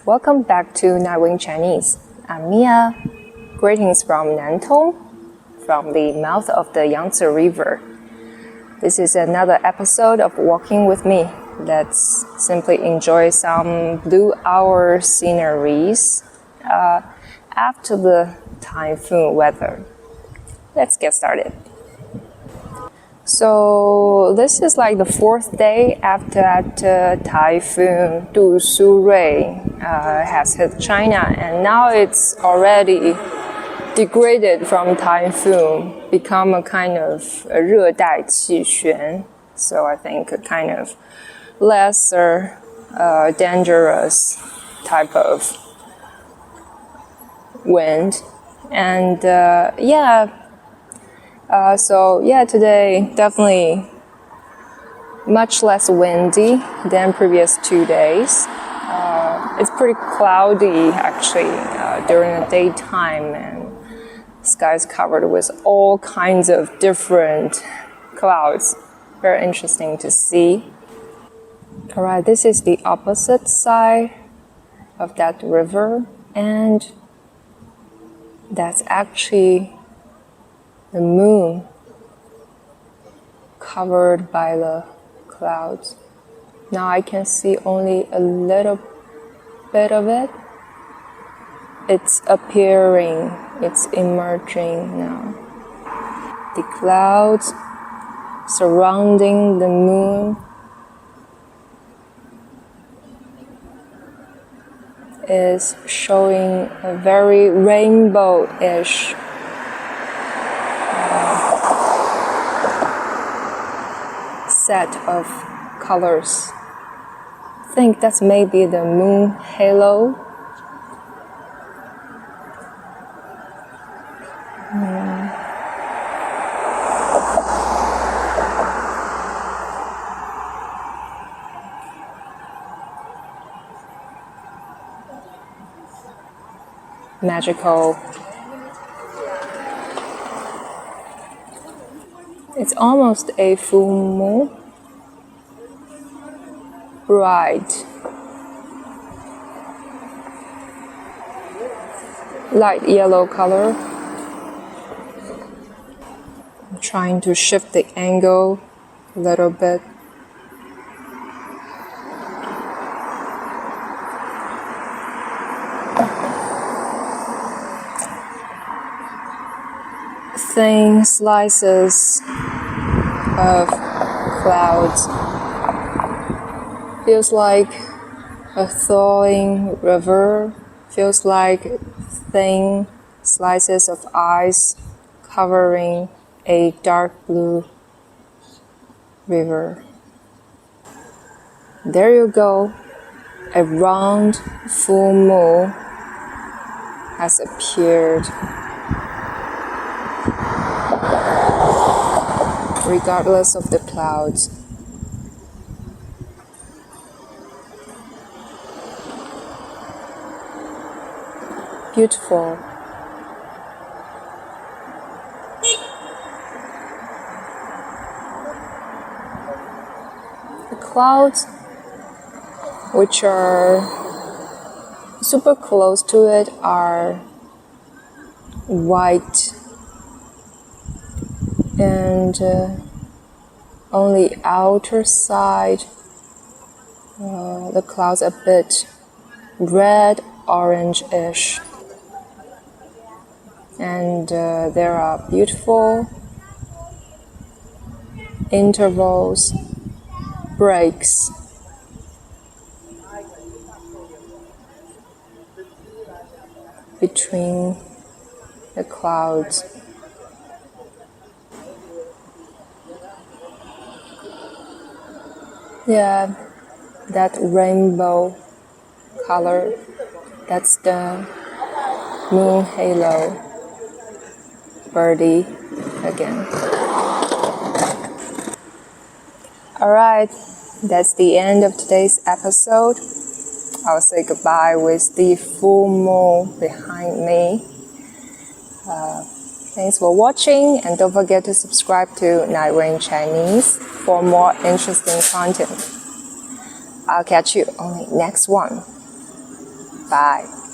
Welcome back to Nightwing Chinese. I'm Mia. Greetings from Nantong, from the mouth of the Yangtze River. This is another episode of Walking with Me. Let's simply enjoy some blue hour sceneries after the typhoon weather. Let's get started. So this is like the fourth day after that typhoon Du Su Rui has hit China, and now it's already degraded from typhoon, become a kind of 热带气旋. So I think a kind of lesser dangerous type of wind. And today definitely much less windy than previous 2 days. It's pretty cloudy actually during the daytime, and the sky is covered with all kinds of different clouds. Very interesting to see. Alright, this is the opposite side of that river, and that's actually the moon covered by the clouds. Now I can see only a little bit of it. It's appearing, it's emerging now. The clouds surrounding the moon is showing a very rainbow-ish set of colors. I think that's maybe the moon halo. Magical. It's almost a full moon. Bright, light yellow color. I'm trying to shift the angle a little bit. Thin slices of clouds. Feels like a thawing river. Feels like thin slices of ice covering a dark blue river. There you go. A round full moon has appeared. Regardless of the clouds. Beautiful. The clouds, which are super close to it, are white, and on the outer side the clouds a bit red orange-ish, and there are beautiful intervals, breaks between the clouds. Yeah, that rainbow color, that's the moon halo. Birdie again. Alright, that's the end of today's episode. I'll say goodbye with the full moon behind me. Thanks for watching, and don't forget to subscribe to Nightwing Chinese for more interesting content. I'll catch you on the next one. Bye.